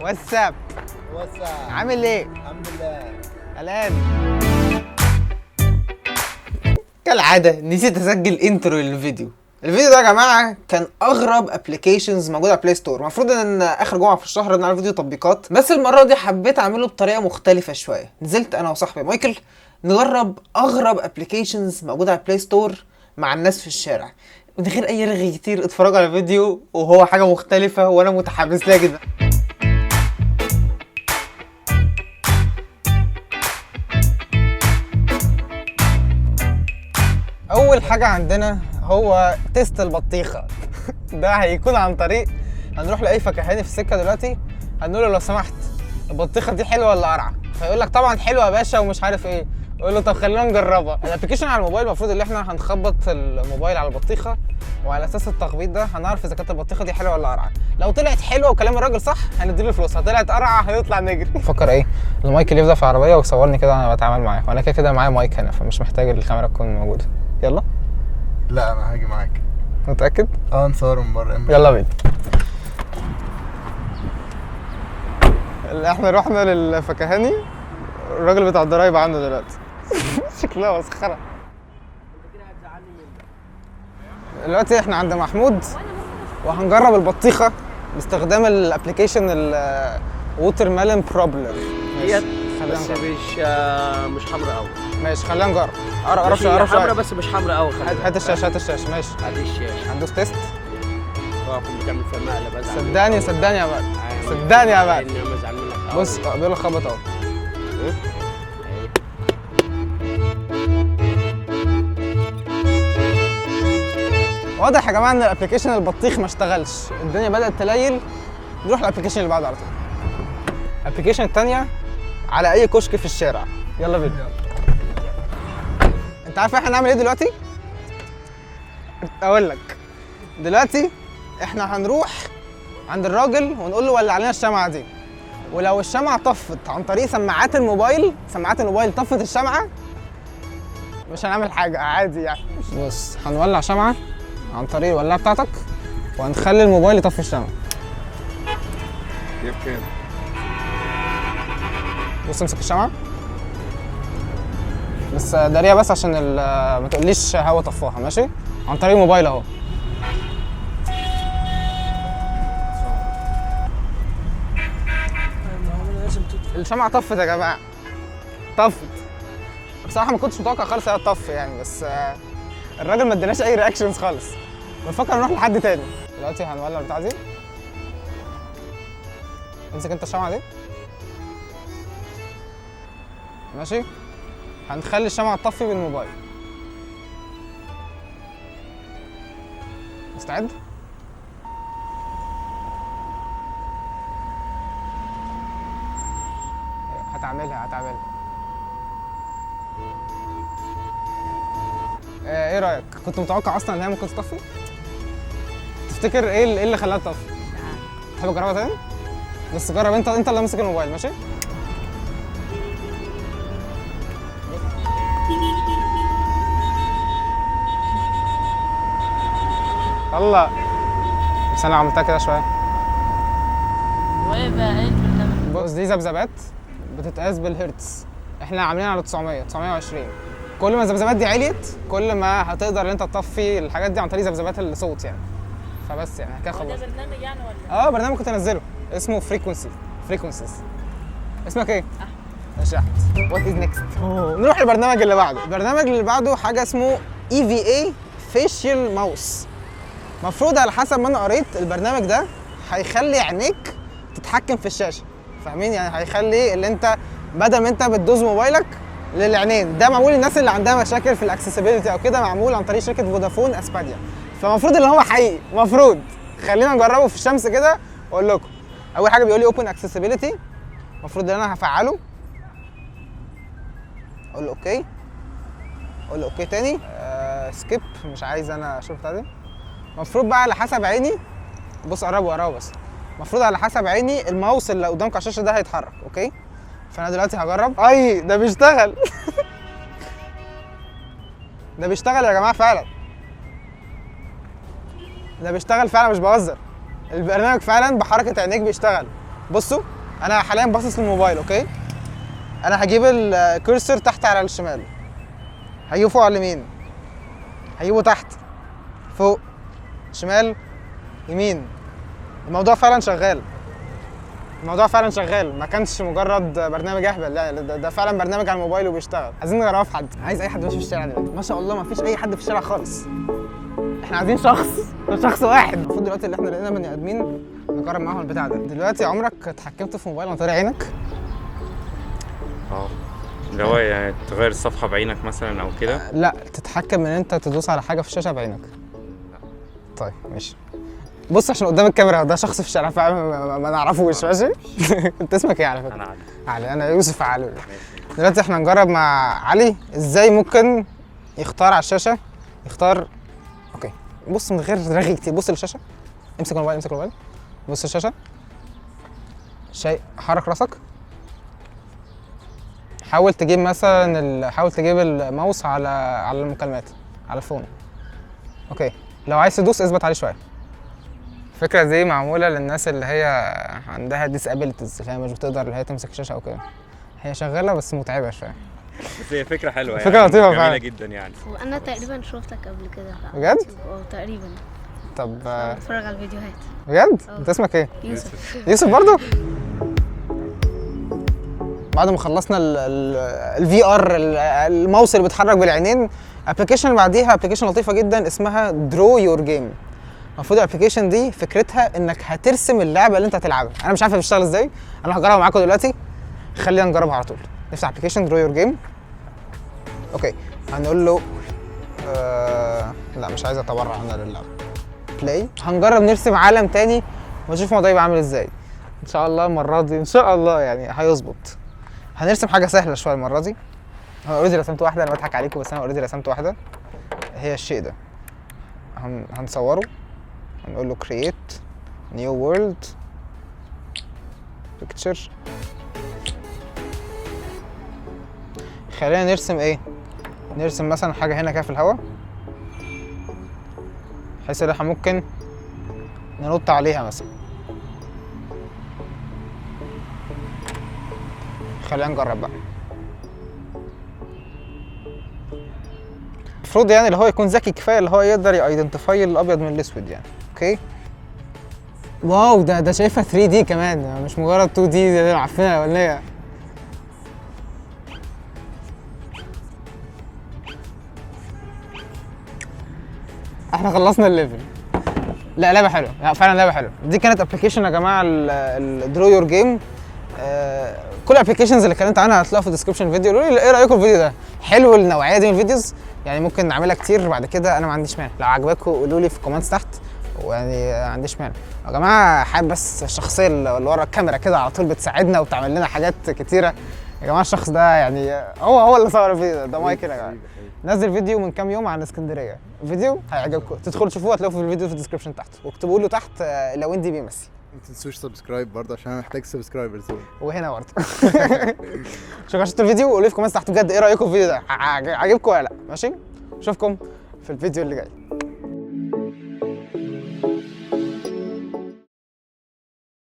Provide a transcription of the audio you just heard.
واتساب عامل ايه؟ الحمد لله. قلقان كالعادة نسيت اسجل انترو للفيديو. الفيديو ده يا جماعه كان اغرب ابلكيشنز موجوده على بلاي ستور. المفروض ان اخر جمعه في الشهر بنعمل فيديو تطبيقات، بس المره دي حبيت اعمله بطريقه مختلفه شويه. نزلت انا وصاحبي مايكل نجرب اغرب ابلكيشنز موجوده على بلاي ستور مع الناس في الشارع من غير اي رغي كتير. اتفرجوا على الفيديو وهو حاجه مختلفه وانا متحمس لها جدا. اول حاجه عندنا هو تيست البطيخه. ده هيكون عن طريق هنروح لاي فكهاني في السكه دلوقتي، هنقول له لو سمحت البطيخه دي حلوه ولا قرعه؟ فيقول لك طبعا حلوه يا باشا ومش عارف ايه. يقول له طب خلينا نجربها. الابلكيشن على الموبايل المفروض ان احنا هنخبط الموبايل على البطيخه، وعلى اساس التخبيط ده هنعرف اذا كانت البطيخه دي حلوه ولا قرعه. لو طلعت حلوه وكلام الراجل صح هنديله فلوسها، طلعت قرعه هنطلع نجري. فكر ايه المايك اللي يفضل في العربيه ويصورني كده وانا بتعامل معاه، وانا كده كده معايا مايك هنا فمش محتاج الكاميرا تكون موجوده. يلا. لا انا هاجي معاك. متاكد؟ نصور من بره. يلا بينا. احنا رحنا للفكهاني، الراجل بتاع الضرايب عنده دلوقتي. شكلها مسخره. دلوقتي احنا عند محمود وهنجرب البطيخه باستخدام الابلكيشن الووتر ميلون بروبلر. بس مش حمراء قوي. ماشي خلينا نجرب. قرب شويه قرب حمراء شويه بس مش حمراء قوي. هات الشاشه هات الشاشه. ماشي هات الشاشه. هندوس تيست. كنت بتعمل فيها مقلب بس. صدقني يا بقى. صدقني يا بقى. انا مزعل منك. بص بيقول لك خبط اهو. واضح يا جماعه ان الابلكيشن البطيخ ما اشتغلش، الدنيا بدات تليل. نروح الابلكيشن اللي بعده على طول. الابلكيشن الثانيه على اي كشك في الشارع. يلا بينا. انت عارف احنا هنعمل ايه دلوقتي؟ اقول لك. دلوقتي احنا هنروح عند الراجل ونقول له ولع علينا الشمعه دي، ولو الشمعه طفت عن طريق سماعات الموبايل طفت الشمعه، مش هنعمل حاجه عادي يعني. بص هنولع شمعه عن طريق الولاعه بتاعتك وهنخلي الموبايل يطفي الشمعه. جيب كام؟ بص امسك الشمعه بس داريها بس عشان ما تقوليش هوا طفاها. ماشي عن طريق الموبايل اهو. الشمعة طفت يا جماعة، طفت. بصراحة ما كنتش متوقع خالص هي تطفي يعني، بس الراجل ما اداناش أي رياكشنز خالص. بنفكر نروح لحد تاني. دلوقتي هنولع البتاعة دي. امسك أنت الشمعة دي. ماشي؟ هنخلي الشمعة تطفي بالموبايل. مستعد؟ هتعملها. ايه رايك؟ كنت متوقع اصلا ان هي ممكن تطفي؟ تفتكر ايه اللي خلاها تطفي؟ تحب تجربها تاني؟ بس جرب انت اللي ماسك الموبايل. ماشي؟ الله. بس انا عملتها كده شويه. وايه بقى ايه البرنامج؟ بص دي ذبذبات بتتقاس بالهرتز. احنا عاملين على 920. كل ما الذبذبات دي عليت كل ما هتقدر ان انت تطفي الحاجات دي عن طريق ذبذبات الصوت يعني. فبس يعني كده خلاص. ده برنامج يعني ولا؟ برنامج كنت انزله اسمه فريكونسيز. اسمك ايه؟ ماشي يا احمد. وات از نيكست؟ نروح للبرنامج اللي بعده. البرنامج اللي بعده حاجه اسمه EVA فيشيال ماوس. مفروض على حسب ما انا قريت البرنامج ده هيخلي عينيك تتحكم في الشاشه. فاهمين يعني؟ هيخلي اللي انت بدل ما انت بتدوز موبايلك للعينين. ده معمول للناس اللي عندها مشاكل في الاكسسبيلتي او كده، معمول عن طريق شركه فودافون اسبانيا. فالمفروض ان هو حقيقي. مفروض خلينا نجربه في الشمس كده واقول لكم. اول حاجه بيقول لي اوبن اكسسبيلتي، المفروض ان انا هفعله. اقول له اوكي، اقول له اوكي تاني. سكيب، مش عايز انا اشوف بتاع دي. المفروض بقى على حسب عيني، بص قربوا بس. المفروض على حسب عيني الماوس اللي قدامك على الشاشه ده هيتحرك. اوكي، فانا دلوقتي هجرب. ده بيشتغل. ده بيشتغل يا جماعه فعلا. ده بيشتغل فعلا مش بهزر. البرنامج فعلا بحركه عينيك بيشتغل. بصوا انا حاليا باصص للموبايل، اوكي؟ انا هجيب الكرسور تحت على الشمال، هجيبه فوق على اليمين، هجيبه تحت، فوق، شمال، يمين. الموضوع فعلا شغال، الموضوع فعلا شغال، ما كانش مجرد برنامج اهبل، لا ده فعلا برنامج على الموبايل وبيشتغل. عايزين نجربه في حد، عايز اي حد ماشي في الشارع دلوقتي. ما شاء الله ما فيش اي حد في الشارع خالص، احنا عايزين شخص واحد. المفروض دلوقتي اللي احنا لقينا بني ادمين نجرب معاهم البتاع ده. دلوقتي عمرك اتحكمت في موبايل عن طريق عينك؟ اللي هو يعني تغير الصفحة بعينك مثلا أو كده؟ لا، تتحكم ان انت تدوس على حاجه في الشاشه بعينك. طيب ماشي. بص عشان قدام الكاميرا ده شخص في الشارع ما نعرفوش، ماشي؟ انت اسمك ايه على فكره؟ أنا علي. علي. انا يوسف علي. دلوقتي احنا هنجرب مع علي ازاي ممكن يختار على الشاشه، يختار. اوكي بص من غير رغي كتير، بص للشاشه، امسك الموبايل، امسك الموبايل، بص للشاشه، حرك راسك، حاول تجيب مثلا حاول تجيب الماوس على المكالمات على الفون. اوكي لو عايز تدوس اثبت عليه شويه. الفكره دي معموله للناس اللي هي عندها disabilities، اللي هي مش بتقدر اللي هي تمسك الشاشه او كده. هي شغاله بس متعبه شويه. بس هي فكرة حلوة يعني، فكرة لطيفة جميلة فعلا. جدا يعني. وانا تقريبا شفتك قبل كده. بجد؟ تقريبا. طب بتفرج على الفيديوهات. بجد؟ انت اسمك ايه؟ يوسف. يوسف برضو؟ بعد ما خلصنا الفي ار، الماوس اللي بيتحرك بالعينين، ابلكيشن اللي بعديها ابلكيشن لطيفه جدا اسمها درو يور جيم. المفروض الابلكيشن دي فكرتها انك هترسم اللعبه اللي انت هتلعبها. انا مش عارف بتشتغل ازاي، انا هجربها معاكم دلوقتي. خلينا نجربها على طول. نفتح ابلكيشن درو يور جيم. اوكي هنقول له لا مش عايز اتبرع انا للعبه. بلاي. هنجرب نرسم عالم تاني ونشوف الموضوع يبقى عامل ازاي. ان شاء الله المره دي ان شاء الله يعني هيظبط. هنرسم حاجه سهله شويه المره دي. انا اوريدي رسمت واحده، انا بضحك عليكم بس انا اوريدي رسمت واحده. هي الشيء ده. هنصوره، هنقول له create new world picture. خلينا نرسم ايه؟ نرسم مثلا حاجه هنا كده في الهواء، بحيث ان احنا ممكن ننط عليها مثلا. خلينا نجرب بقى. المفروض يعني اللي هو يكون ذكي كفايه اللي هو يقدر يايدنتيفاي الابيض من الاسود يعني. اوكي واو ده شايفها 3 دي كمان، مش مجرد 2 دي زي اللي عارفينها الاولانيه. احنا خلصنا الليفل. لا لعبه حلوه، لا فعلا لعبه حلوه. دي كانت ابلكيشن يا جماعه الدرو يور جيم. كل الابلكيشنز اللي اتكلمت عنها هتلاقوها في الديسكربشن فيديو. قولوا لي ايه رايكم في الفيديو ده؟ حلو النوعيه دي من الفيديوز يعني، ممكن نعملها كتير بعد كده، انا ما عنديش مانع. لو عجبكم قولوا لي في الكومنتس تحت، ويعني ما عنديش مانع. يا جماعه حابب بس الشخصيه اللي ورا الكاميرا كده على طول بتساعدنا وبتعمل لنا حاجات كتيره. يا جماعه الشخص ده يعني هو اللي صور الفيديو ده مايكل يا جماعه. نزل فيديو من كام يوم عن اسكندريه، فيديو هيعجبكم، تدخلوا تشوفوه هتلاقوه في الفيديو في الديسكربشن تحت، واكتبوا له تحت لو اندي بيمسي. ما تنسوش سبسكرايب برضه عشان انا محتاج سبسكرايبرز. وهنا برضه. شوفوا شفتوا الفيديو وقولوا لي في كومنتس تحت بجد ايه رايكم في الفيديو ده، عجبكم ولا لا؟ ماشي؟ اشوفكم في الفيديو اللي جاي.